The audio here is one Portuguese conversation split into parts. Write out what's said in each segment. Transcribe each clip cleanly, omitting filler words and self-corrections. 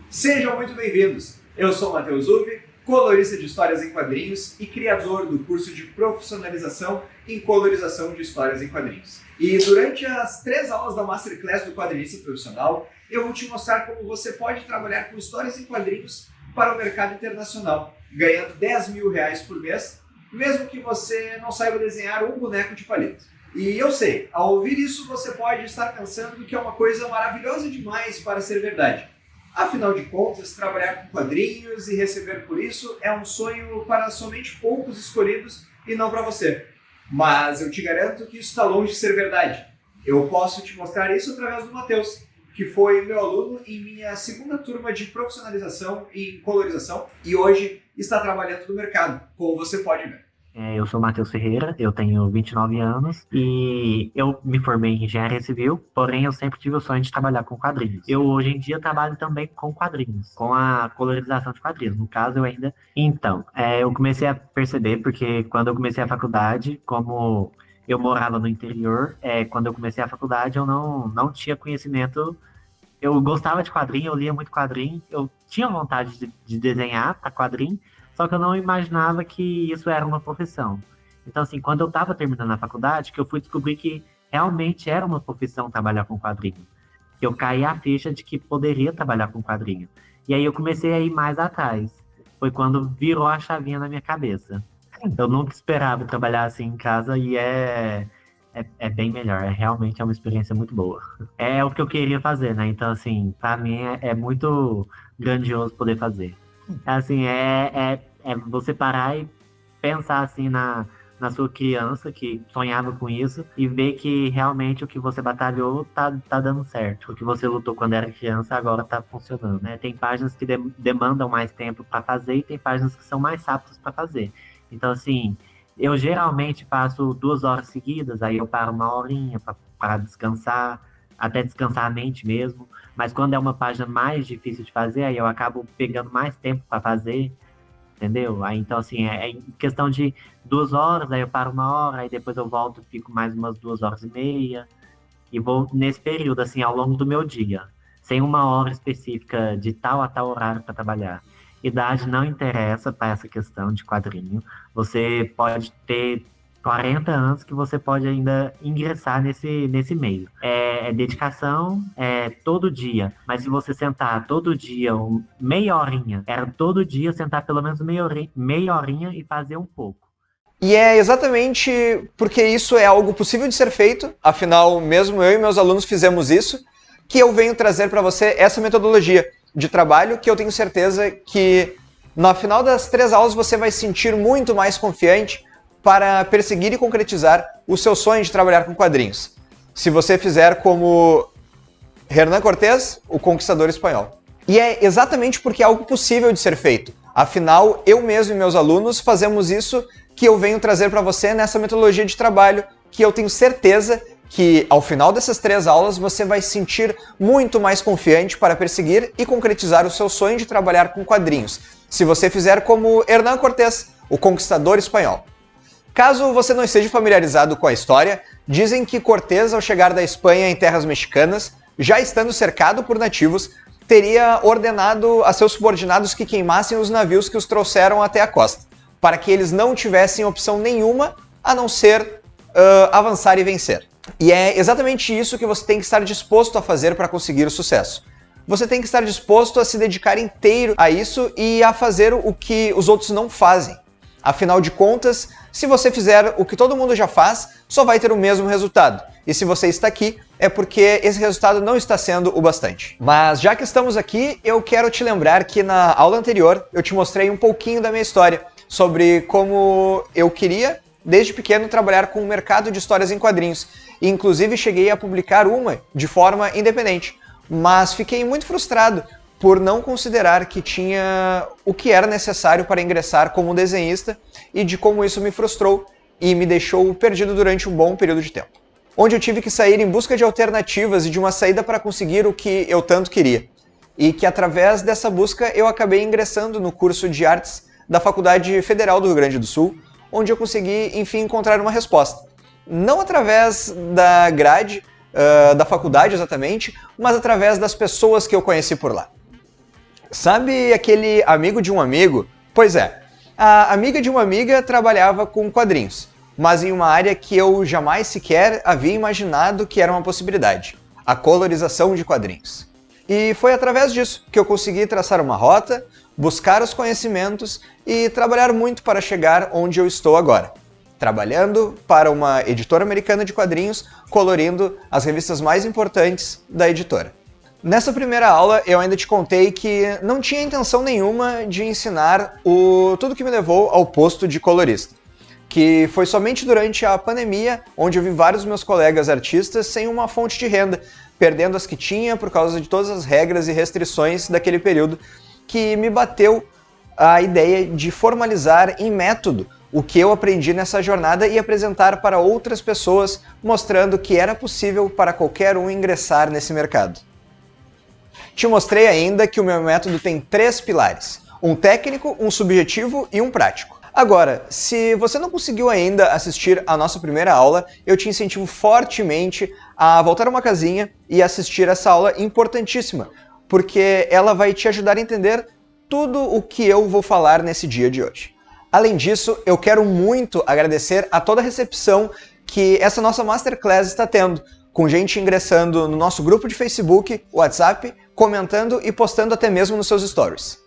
Sejam muito bem-vindos! Eu sou o Matheus Uve, colorista de histórias em quadrinhos e criador do curso de profissionalização em colorização de histórias em quadrinhos. E durante as 3 aulas da Masterclass do Quadrinista Profissional, eu vou te mostrar como você pode trabalhar com histórias em quadrinhos para o mercado internacional, ganhando R$10 mil por mês, mesmo que você não saiba desenhar um boneco de palito. E eu sei, ao ouvir isso você pode estar pensando que é uma coisa maravilhosa demais para ser verdade. Afinal de contas, trabalhar com quadrinhos e receber por isso é um sonho para somente poucos escolhidos e não para você. Mas eu te garanto que isso está longe de ser verdade. Eu posso te mostrar isso através do Matheus, que foi meu aluno em minha 2ª turma de profissionalização em colorização e hoje está trabalhando no mercado, como você pode ver. Eu sou Matheus Ferreira, eu tenho 29 anos e eu me formei em engenharia civil, porém eu sempre tive o sonho de trabalhar com quadrinhos. Eu hoje em dia trabalho também com quadrinhos, com a colorização de quadrinhos. No caso, eu ainda... Então, eu comecei a perceber, porque quando eu comecei a faculdade, como eu morava no interior, quando eu comecei a faculdade eu não tinha conhecimento. Eu gostava de quadrinho, eu lia muito quadrinho, eu tinha vontade de desenhar para quadrinho, só que eu não imaginava que isso era uma profissão. Então, assim, quando eu estava terminando a faculdade, que eu fui descobrir que realmente era uma profissão trabalhar com quadrinho. Que eu caí a ficha de que poderia trabalhar com quadrinho. E aí eu comecei a ir mais atrás. Foi quando virou a chavinha na minha cabeça. Eu nunca esperava trabalhar assim em casa e é bem melhor. Realmente é uma experiência muito boa. É o que eu queria fazer, né? Então, assim, para mim é muito grandioso poder fazer. Assim, é você parar e pensar assim na sua criança que sonhava com isso e ver que realmente o que você batalhou tá dando certo. O que você lutou quando era criança agora tá funcionando, né? Tem páginas que demandam mais tempo para fazer e tem páginas que são mais rápidas para fazer. Então, assim, eu geralmente passo 2 horas seguidas, aí eu paro 1 horinha para descansar, até descansar a mente mesmo. Mas quando é uma página mais difícil de fazer, aí eu acabo pegando mais tempo para fazer, entendeu? Aí, então, assim, é em questão de 2 horas, aí eu paro 1 hora, aí depois eu volto, fico mais umas 2 horas e meia, e vou nesse período, assim, ao longo do meu dia, sem 1 hora específica de tal a tal horário para trabalhar. Idade não interessa para essa questão de quadrinho. Você pode ter 40 anos que você pode ainda ingressar nesse meio. É dedicação, todo dia. Mas se você sentar todo dia, meia horinha, era todo dia sentar pelo menos meia horinha e fazer um pouco. E é exatamente porque isso é algo possível de ser feito, afinal, mesmo eu e meus alunos fizemos isso, que eu venho trazer para você essa metodologia de trabalho que eu tenho certeza que no final das 3 aulas você vai se sentir muito mais confiante para perseguir e concretizar o seu sonho de trabalhar com quadrinhos. Se você fizer como Hernán Cortés, o conquistador espanhol. E é exatamente porque é algo possível de ser feito. Afinal, eu mesmo e meus alunos fazemos isso que eu venho trazer para você nessa metodologia de trabalho que eu tenho certeza que ao final dessas 3 aulas você vai se sentir muito mais confiante para perseguir e concretizar o seu sonho de trabalhar com quadrinhos, se você fizer como Hernán Cortés, o conquistador espanhol. Caso você não esteja familiarizado com a história, dizem que Cortés, ao chegar da Espanha em terras mexicanas, já estando cercado por nativos, teria ordenado a seus subordinados que queimassem os navios que os trouxeram até a costa, para que eles não tivessem opção nenhuma a não ser avançar e vencer. E é exatamente isso que você tem que estar disposto a fazer para conseguir o sucesso. Você tem que estar disposto a se dedicar inteiro a isso e a fazer o que os outros não fazem. Afinal de contas, se você fizer o que todo mundo já faz, só vai ter o mesmo resultado. E se você está aqui, é porque esse resultado não está sendo o bastante. Mas já que estamos aqui, eu quero te lembrar que na aula anterior eu te mostrei um pouquinho da minha história, sobre como eu queria, desde pequeno, trabalhar com o mercado de histórias em quadrinhos. E, inclusive, cheguei a publicar uma de forma independente. Mas fiquei muito frustrado por não considerar que tinha o que era necessário para ingressar como desenhista e de como isso me frustrou e me deixou perdido durante um bom período de tempo. Onde eu tive que sair em busca de alternativas e de uma saída para conseguir o que eu tanto queria. E que através dessa busca eu acabei ingressando no curso de artes da Faculdade Federal do Rio Grande do Sul, onde eu consegui, enfim, encontrar uma resposta. Não através da grade da faculdade exatamente, mas através das pessoas que eu conheci por lá. Sabe aquele amigo de um amigo? Pois é, a amiga de uma amiga trabalhava com quadrinhos, mas em uma área que eu jamais sequer havia imaginado que era uma possibilidade: a colorização de quadrinhos. E foi através disso que eu consegui traçar uma rota, buscar os conhecimentos e trabalhar muito para chegar onde eu estou agora, trabalhando para uma editora americana de quadrinhos, colorindo as revistas mais importantes da editora. Nessa primeira aula, eu ainda te contei que não tinha intenção nenhuma de ensinar tudo que me levou ao posto de colorista, que foi somente durante a pandemia, onde eu vi vários dos meus colegas artistas sem uma fonte de renda, perdendo as que tinha por causa de todas as regras e restrições daquele período, que me bateu a ideia de formalizar em método o que eu aprendi nessa jornada e apresentar para outras pessoas, mostrando que era possível para qualquer um ingressar nesse mercado. Te mostrei ainda que o meu método tem 3 pilares: um técnico, um subjetivo e um prático. Agora, se você não conseguiu ainda assistir a nossa primeira aula, eu te incentivo fortemente a voltar uma casinha e assistir essa aula importantíssima, porque ela vai te ajudar a entender tudo o que eu vou falar nesse dia de hoje. Além disso, eu quero muito agradecer a toda a recepção que essa nossa Masterclass está tendo, com gente ingressando no nosso grupo de Facebook, WhatsApp, comentando e postando até mesmo nos seus stories.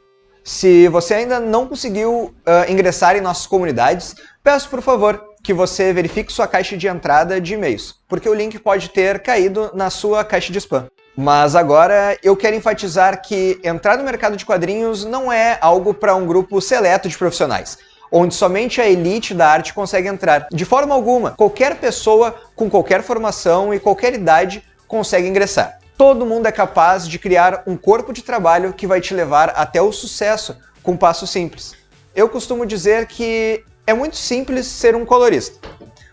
Se você ainda não conseguiu ingressar em nossas comunidades, peço por favor que você verifique sua caixa de entrada de e-mails, porque o link pode ter caído na sua caixa de spam. Mas agora eu quero enfatizar que entrar no mercado de quadrinhos não é algo para um grupo seleto de profissionais, onde somente a elite da arte consegue entrar. De forma alguma, qualquer pessoa com qualquer formação e qualquer idade consegue ingressar. Todo mundo é capaz de criar um corpo de trabalho que vai te levar até o sucesso com passos simples. Eu costumo dizer que é muito simples ser um colorista,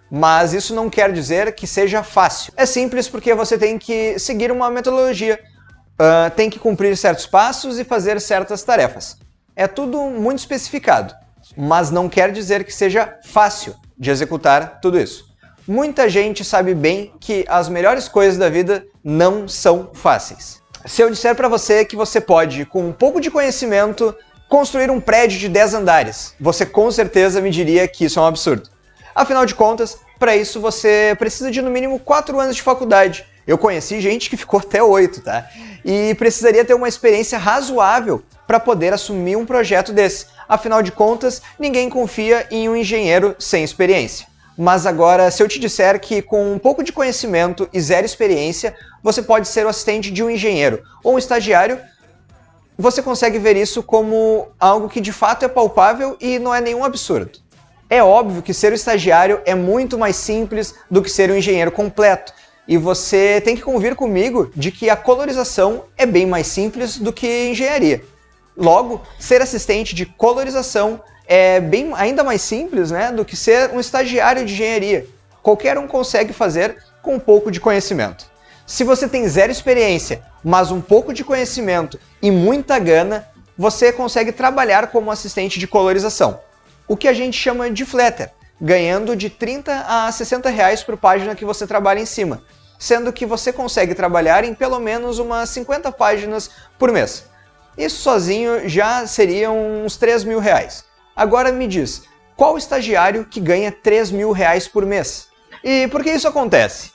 mas isso não quer dizer que seja fácil. É simples porque você tem que seguir uma metodologia, tem que cumprir certos passos e fazer certas tarefas. É tudo muito especificado, mas não quer dizer que seja fácil de executar tudo isso. Muita gente sabe bem que as melhores coisas da vida não são fáceis. Se eu disser para você que você pode, com um pouco de conhecimento, construir um prédio de 10 andares, você com certeza me diria que isso é um absurdo. Afinal de contas, para isso você precisa de no mínimo 4 anos de faculdade. Eu conheci gente que ficou até 8, tá? E precisaria ter uma experiência razoável para poder assumir um projeto desse. Afinal de contas, ninguém confia em um engenheiro sem experiência. Mas agora, se eu te disser que com um pouco de conhecimento e 0 experiência, você pode ser o assistente de um engenheiro ou um estagiário, você consegue ver isso como algo que de fato é palpável e não é nenhum absurdo. É óbvio que ser um estagiário é muito mais simples do que ser um engenheiro completo, e você tem que convir comigo de que a colorização é bem mais simples do que engenharia. Logo, ser assistente de colorização é bem ainda mais simples, né, do que ser um estagiário de engenharia. Qualquer um consegue fazer com um pouco de conhecimento. Se você tem 0 experiência, mas um pouco de conhecimento e muita gana, você consegue trabalhar como assistente de colorização, o que a gente chama de flatter, ganhando de 30 a 60 reais por página que você trabalha em cima, sendo que você consegue trabalhar em pelo menos umas 50 páginas por mês. Isso sozinho já seria uns 3 mil reais. Agora me diz, qual estagiário que ganha 3 mil reais por mês? E por que isso acontece?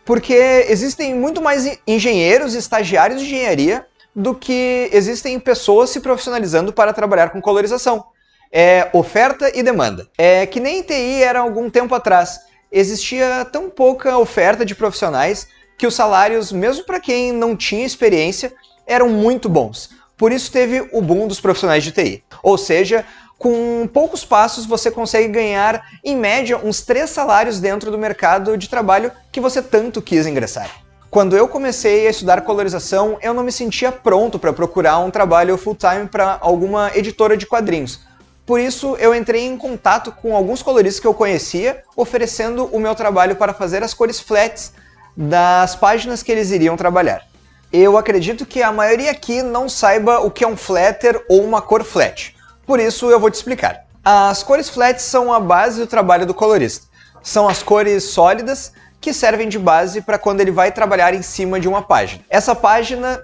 Porque existem muito mais engenheiros e estagiários de engenharia do que existem pessoas se profissionalizando para trabalhar com colorização. É oferta e demanda. É que nem TI era algum tempo atrás. Existia tão pouca oferta de profissionais que os salários, mesmo para quem não tinha experiência, eram muito bons. Por isso teve o boom dos profissionais de TI. Ou seja, com poucos passos você consegue ganhar, em média, uns 3 salários dentro do mercado de trabalho que você tanto quis ingressar. Quando eu comecei a estudar colorização, eu não me sentia pronto para procurar um trabalho full-time para alguma editora de quadrinhos. Por isso, eu entrei em contato com alguns coloristas que eu conhecia, oferecendo o meu trabalho para fazer as cores flats das páginas que eles iriam trabalhar. Eu acredito que a maioria aqui não saiba o que é um flatter ou uma cor flat. Por isso eu vou te explicar. As cores flats são a base do trabalho do colorista. São as cores sólidas que servem de base para quando ele vai trabalhar em cima de uma página. Essa página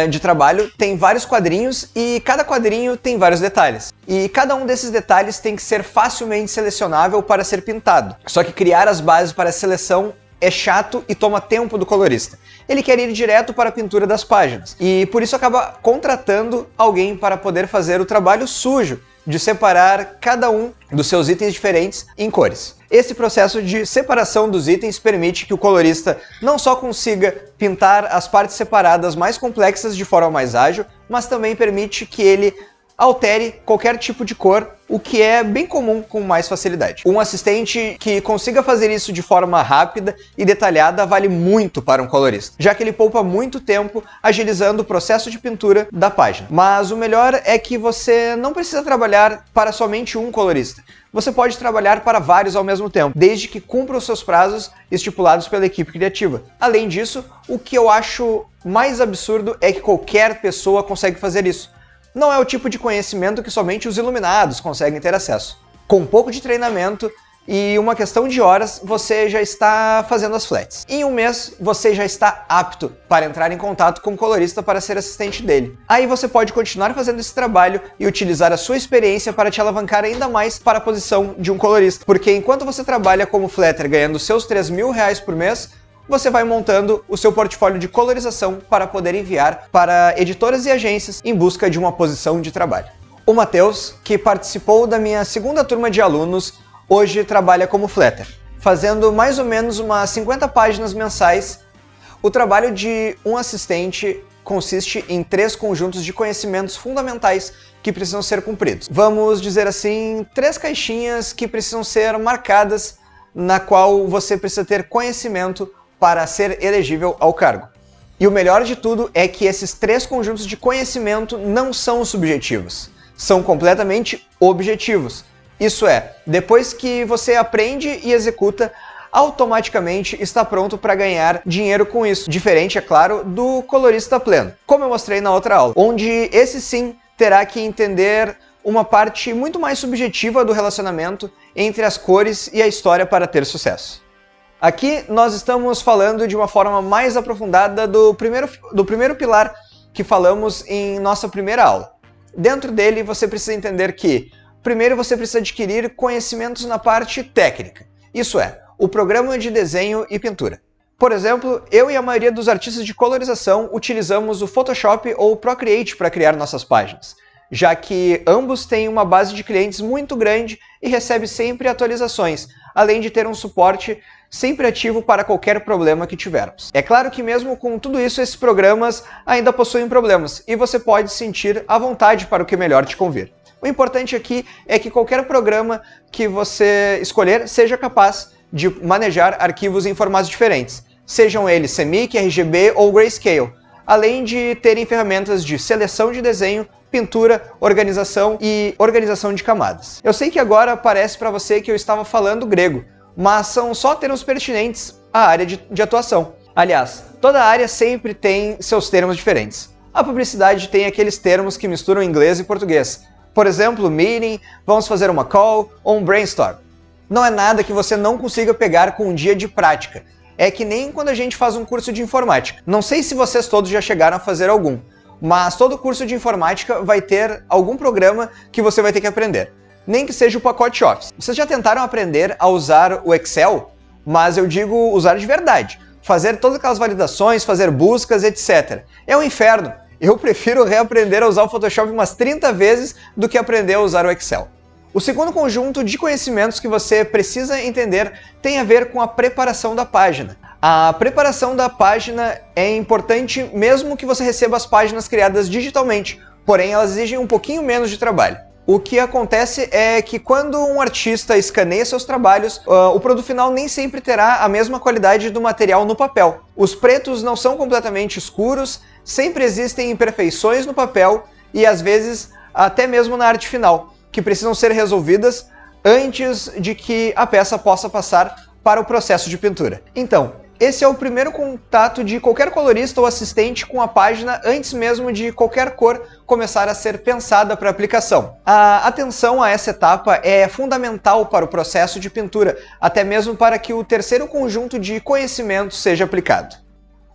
de trabalho tem vários quadrinhos e cada quadrinho tem vários detalhes. E cada um desses detalhes tem que ser facilmente selecionável para ser pintado. Só que criar as bases para a seleção é chato e toma tempo do colorista. Ele quer ir direto para a pintura das páginas e por isso acaba contratando alguém para poder fazer o trabalho sujo de separar cada um dos seus itens diferentes em cores. Esse processo de separação dos itens permite que o colorista não só consiga pintar as partes separadas mais complexas de forma mais ágil, mas também permite que ele altere qualquer tipo de cor, o que é bem comum com mais facilidade. Um assistente que consiga fazer isso de forma rápida e detalhada vale muito para um colorista, já que ele poupa muito tempo agilizando o processo de pintura da página. Mas o melhor é que você não precisa trabalhar para somente um colorista. Você pode trabalhar para vários ao mesmo tempo, desde que cumpra os seus prazos estipulados pela equipe criativa. Além disso, o que eu acho mais absurdo é que qualquer pessoa consegue fazer isso. Não é o tipo de conhecimento que somente os iluminados conseguem ter acesso. Com um pouco de treinamento e uma questão de horas, você já está fazendo as flats. Em um mês, você já está apto para entrar em contato com o colorista para ser assistente dele. Aí você pode continuar fazendo esse trabalho e utilizar a sua experiência para te alavancar ainda mais para a posição de um colorista. Porque enquanto você trabalha como flatter ganhando seus R$3.000 por mês, você vai montando o seu portfólio de colorização para poder enviar para editoras e agências em busca de uma posição de trabalho. O Matheus, que participou da minha segunda turma de alunos, hoje trabalha como flatter, fazendo mais ou menos umas 50 páginas mensais. O trabalho de um assistente consiste em 3 conjuntos de conhecimentos fundamentais que precisam ser cumpridos. Vamos dizer assim, 3 caixinhas que precisam ser marcadas, na qual você precisa ter conhecimento para ser elegível ao cargo. E o melhor de tudo é que esses 3 conjuntos de conhecimento não são subjetivos, são completamente objetivos. Isso é, depois que você aprende e executa, automaticamente está pronto para ganhar dinheiro com isso. Diferente, é claro, do colorista pleno, como eu mostrei na outra aula, onde esse sim terá que entender uma parte muito mais subjetiva do relacionamento entre as cores e a história para ter sucesso. Aqui nós estamos falando de uma forma mais aprofundada do primeiro pilar que falamos em nossa primeira aula. Dentro dele você precisa entender que, primeiro você precisa adquirir conhecimentos na parte técnica, isso é, o programa de desenho e pintura. Por exemplo, eu e a maioria dos artistas de colorização utilizamos o Photoshop ou o Procreate para criar nossas páginas, já que ambos têm uma base de clientes muito grande e recebe sempre atualizações, além de ter um suporte sempre ativo para qualquer problema que tivermos. É claro que mesmo com tudo isso, esses programas ainda possuem problemas, e você pode sentir à vontade para o que melhor te convir. O importante aqui é que qualquer programa que você escolher seja capaz de manejar arquivos em formatos diferentes, sejam eles CMYK, RGB ou Grayscale, além de terem ferramentas de seleção de desenho, pintura, organização e organização de camadas. Eu sei que agora parece para você que eu estava falando grego, mas são só termos pertinentes à área de atuação. Aliás, toda área sempre tem seus termos diferentes. A publicidade tem aqueles termos que misturam inglês e português. Por exemplo, meeting, vamos fazer uma call ou um brainstorm. Não é nada que você não consiga pegar com um dia de prática. É que nem quando a gente faz um curso de informática. Não sei se vocês todos já chegaram a fazer algum, mas todo curso de informática vai ter algum programa que você vai ter que aprender. Nem que seja o pacote Office. Vocês já tentaram aprender a usar o Excel? Mas eu digo usar de verdade. Fazer todas aquelas validações, fazer buscas, etc. É um inferno. Eu prefiro reaprender a usar o Photoshop umas 30 vezes do que aprender a usar o Excel. O segundo conjunto de conhecimentos que você precisa entender tem a ver com a preparação da página. A preparação da página é importante mesmo que você receba as páginas criadas digitalmente, porém elas exigem um pouquinho menos de trabalho. O que acontece é que quando um artista escaneia seus trabalhos, o produto final nem sempre terá a mesma qualidade do material no papel. Os pretos não são completamente escuros, sempre existem imperfeições no papel e às vezes até mesmo na arte final, que precisam ser resolvidas antes de que a peça possa passar para o processo de pintura. Então, esse é o primeiro contato de qualquer colorista ou assistente com a página antes mesmo de qualquer cor começar a ser pensada para aplicação. A atenção a essa etapa é fundamental para o processo de pintura, até mesmo para que o terceiro conjunto de conhecimentos seja aplicado.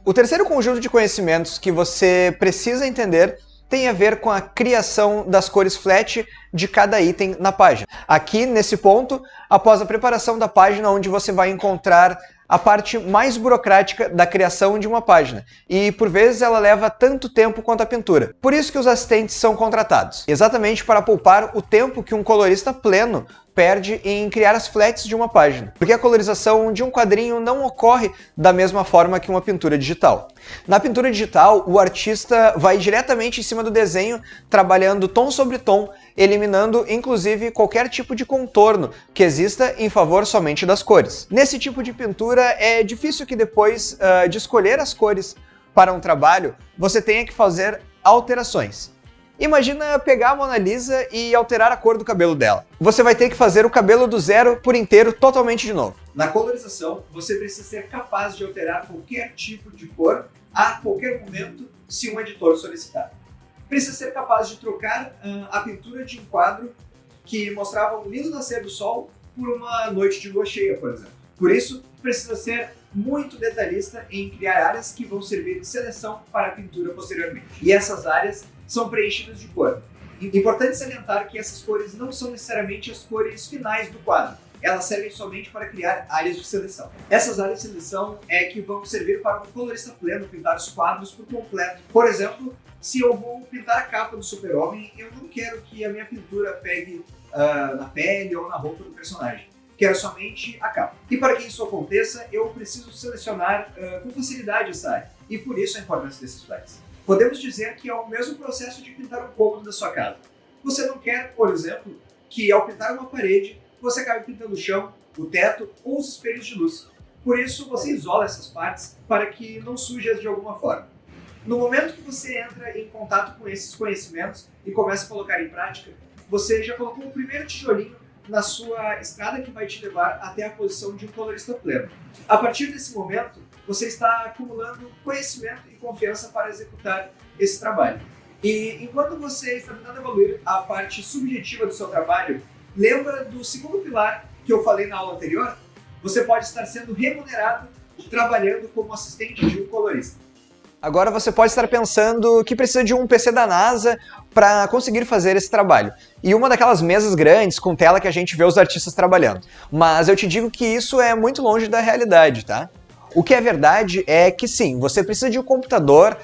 O terceiro conjunto de conhecimentos que você precisa entender tem a ver com a criação das cores flat de cada item na página. Aqui, nesse ponto, após a preparação da página, onde você vai encontrar a parte mais burocrática da criação de uma página, e por vezes ela leva tanto tempo quanto a pintura. Por isso que os assistentes são contratados, exatamente para poupar o tempo que um colorista pleno perde em criar as flats de uma página, porque a colorização de um quadrinho não ocorre da mesma forma que uma pintura digital. Na pintura digital, o artista vai diretamente em cima do desenho, trabalhando tom sobre tom, eliminando inclusive qualquer tipo de contorno que exista em favor somente das cores. Nesse tipo de pintura é difícil que depois de escolher as cores para um trabalho, você tenha que fazer alterações. Imagina pegar a Mona Lisa e alterar a cor do cabelo dela. Você vai ter que fazer o cabelo do zero por inteiro totalmente de novo. Na colorização, você precisa ser capaz de alterar qualquer tipo de cor a qualquer momento se um editor solicitar. Precisa ser capaz de trocar a pintura de um quadro que mostrava um lindo nascer do sol por uma noite de lua cheia, por exemplo. Por isso, precisa ser muito detalhista em criar áreas que vão servir de seleção para a pintura posteriormente. E essas áreas são preenchidas de cor. Importante salientar que essas cores não são necessariamente as cores finais do quadro. Elas servem somente para criar áreas de seleção. Essas áreas de seleção é que vão servir para um colorista pleno pintar os quadros por completo. Por exemplo, se eu vou pintar a capa do Super-Homem, eu não quero que a minha pintura pegue na pele ou na roupa do personagem. Quero somente a capa. E para que isso aconteça, eu preciso selecionar com facilidade essa área. E por isso a importância desses flags. Podemos dizer que é o mesmo processo de pintar um cômodo da sua casa. Você não quer, por exemplo, que ao pintar uma parede, você acabe pintando o chão, o teto ou os espelhos de luz. Por isso, você isola essas partes para que não suje-as de alguma forma. No momento que você entra em contato com esses conhecimentos e começa a colocar em prática, você já colocou o primeiro tijolinho na sua estrada que vai te levar até a posição de um colorista pleno. A partir desse momento, você está acumulando conhecimento e confiança para executar esse trabalho. E enquanto você está tentando evoluir a parte subjetiva do seu trabalho, lembra do segundo pilar que eu falei na aula anterior? Você pode estar sendo remunerado trabalhando como assistente de um colorista. Agora você pode estar pensando que precisa de um PC da NASA para conseguir fazer esse trabalho. E uma daquelas mesas grandes com tela que a gente vê os artistas trabalhando. Mas eu te digo que isso é muito longe da realidade, tá? O que é verdade é que sim, você precisa de um computador,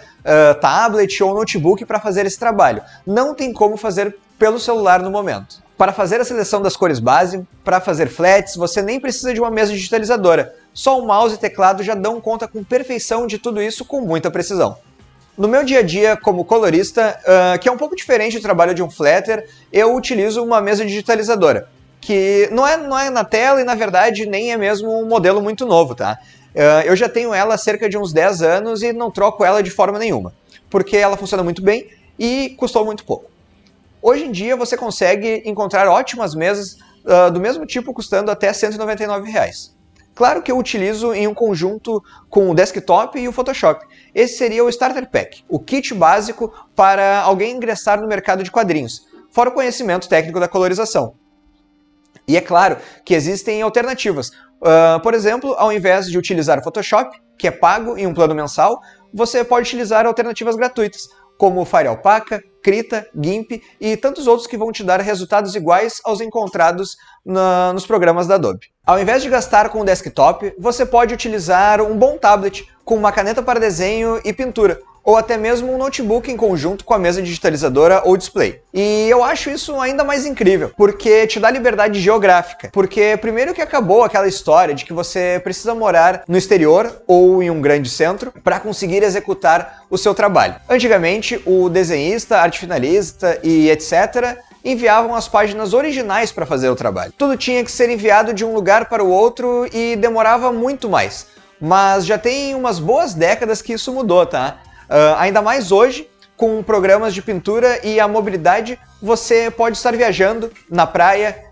tablet ou notebook para fazer esse trabalho. Não tem como fazer pelo celular no momento. Para fazer a seleção das cores base, para fazer flats, você nem precisa de uma mesa digitalizadora. Só o mouse e teclado já dão conta com perfeição de tudo isso com muita precisão. No meu dia a dia como colorista, que é um pouco diferente do trabalho de um flatter, eu utilizo uma mesa digitalizadora, que não é na tela e na verdade nem é mesmo um modelo muito novo, tá? Eu já tenho ela há cerca de uns 10 anos e não troco ela de forma nenhuma, porque ela funciona muito bem e custou muito pouco. Hoje em dia você consegue encontrar ótimas mesas do mesmo tipo custando até R$ 199. Claro que eu utilizo em um conjunto com o desktop e o Photoshop. Esse seria o Starter Pack, o kit básico para alguém ingressar no mercado de quadrinhos, fora o conhecimento técnico da colorização. E é claro que existem alternativas. Por exemplo, ao invés de utilizar o Photoshop, que é pago em um plano mensal, você pode utilizar alternativas gratuitas, como Fire Alpaca, Krita, GIMP e tantos outros que vão te dar resultados iguais aos encontrados nos programas da Adobe. Ao invés de gastar com o desktop, você pode utilizar um bom tablet com uma caneta para desenho e pintura, ou até mesmo um notebook em conjunto com a mesa digitalizadora ou display. E eu acho isso ainda mais incrível, porque te dá liberdade geográfica. Porque primeiro que acabou aquela história de que você precisa morar no exterior ou em um grande centro para conseguir executar o seu trabalho. Antigamente, o desenhista, arte finalista e etc. enviavam as páginas originais para fazer o trabalho. Tudo tinha que ser enviado de um lugar para o outro e demorava muito mais. Mas já tem umas boas décadas que isso mudou, tá? Ainda mais hoje, com programas de pintura e a mobilidade, você pode estar viajando na praia,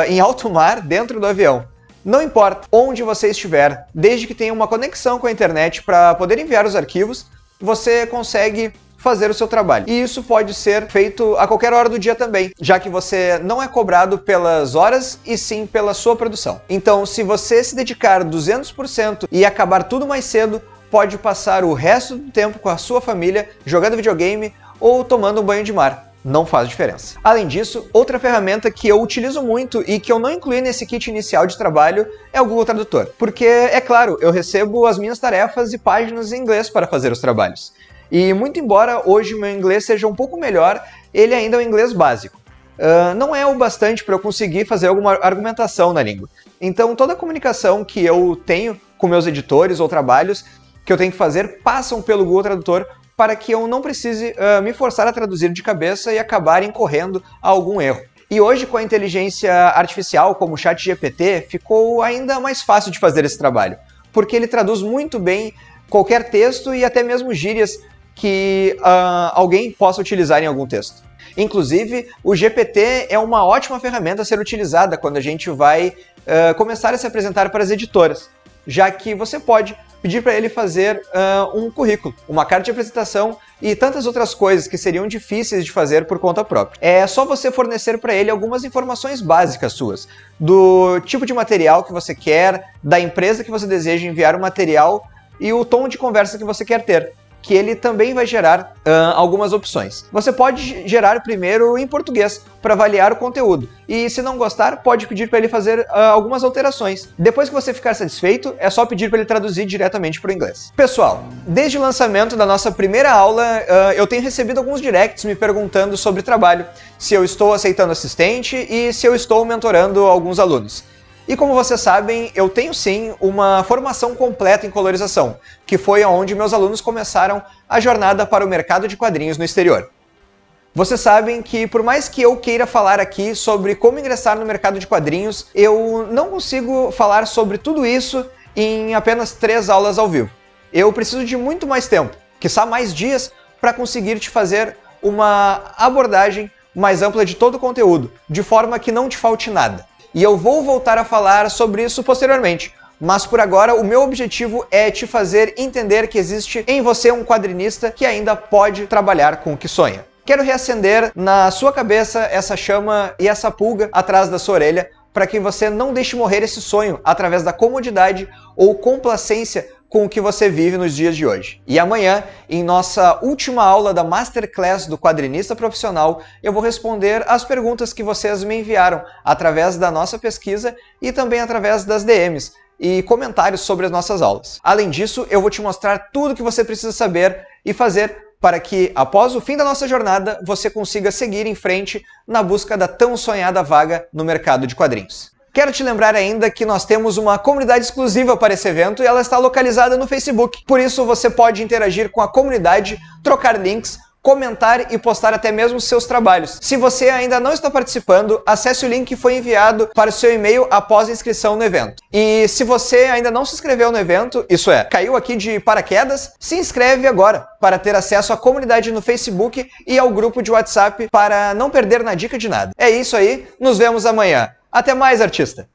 em alto mar, dentro do avião. Não importa onde você estiver, desde que tenha uma conexão com a internet para poder enviar os arquivos, você consegue fazer o seu trabalho. E isso pode ser feito a qualquer hora do dia também, já que você não é cobrado pelas horas e sim pela sua produção. Então, se você se dedicar 200% e acabar tudo mais cedo, pode passar o resto do tempo com a sua família, jogando videogame ou tomando um banho de mar. Não faz diferença. Além disso, outra ferramenta que eu utilizo muito e que eu não incluí nesse kit inicial de trabalho é o Google Tradutor. Porque, é claro, eu recebo as minhas tarefas e páginas em inglês para fazer os trabalhos. E muito embora hoje o meu inglês seja um pouco melhor, ele ainda é um inglês básico. Não é o bastante para eu conseguir fazer alguma argumentação na língua. Então toda a comunicação que eu tenho com meus editores ou trabalhos que eu tenho que fazer passam pelo Google Tradutor para que eu não precise me forçar a traduzir de cabeça e acabar incorrendo a algum erro. E hoje, com a inteligência artificial, como o ChatGPT, ficou ainda mais fácil de fazer esse trabalho, porque ele traduz muito bem qualquer texto e até mesmo gírias que alguém possa utilizar em algum texto. Inclusive, o GPT é uma ótima ferramenta a ser utilizada quando a gente vai começar a se apresentar para as editoras, já que você pode pedir para ele fazer um currículo, uma carta de apresentação e tantas outras coisas que seriam difíceis de fazer por conta própria. É só você fornecer para ele algumas informações básicas suas, do tipo de material que você quer, da empresa que você deseja enviar o material e o tom de conversa que você quer ter, que ele também vai gerar algumas opções. Você pode gerar primeiro em português para avaliar o conteúdo e, se não gostar, pode pedir para ele fazer algumas alterações. Depois que você ficar satisfeito, é só pedir para ele traduzir diretamente para o inglês. Pessoal, desde o lançamento da nossa primeira aula, eu tenho recebido alguns directs me perguntando sobre trabalho, se eu estou aceitando assistente e se eu estou mentorando alguns alunos. E como vocês sabem, eu tenho sim uma formação completa em colorização, que foi onde meus alunos começaram a jornada para o mercado de quadrinhos no exterior. Vocês sabem que, por mais que eu queira falar aqui sobre como ingressar no mercado de quadrinhos, eu não consigo falar sobre tudo isso em apenas 3 aulas ao vivo. Eu preciso de muito mais tempo, quiçá mais dias, para conseguir te fazer uma abordagem mais ampla de todo o conteúdo, de forma que não te falte nada. E eu vou voltar a falar sobre isso posteriormente, mas por agora o meu objetivo é te fazer entender que existe em você um quadrinista que ainda pode trabalhar com o que sonha. Quero reacender na sua cabeça essa chama e essa pulga atrás da sua orelha para que você não deixe morrer esse sonho através da comodidade ou complacência com o que você vive nos dias de hoje. E amanhã, em nossa última aula da Masterclass do Quadrinista Profissional, eu vou responder as perguntas que vocês me enviaram através da nossa pesquisa e também através das DMs e comentários sobre as nossas aulas. Além disso, eu vou te mostrar tudo o que você precisa saber e fazer para que, após o fim da nossa jornada, você consiga seguir em frente na busca da tão sonhada vaga no mercado de quadrinhos. Quero te lembrar ainda que nós temos uma comunidade exclusiva para esse evento e ela está localizada no Facebook. Por isso você pode interagir com a comunidade, trocar links, comentar e postar até mesmo seus trabalhos. Se você ainda não está participando, acesse o link que foi enviado para o seu e-mail após a inscrição no evento. E se você ainda não se inscreveu no evento, isso é, caiu aqui de paraquedas, se inscreve agora para ter acesso à comunidade no Facebook e ao grupo de WhatsApp para não perder na dica de nada. É isso aí, nos vemos amanhã. Até mais, artista!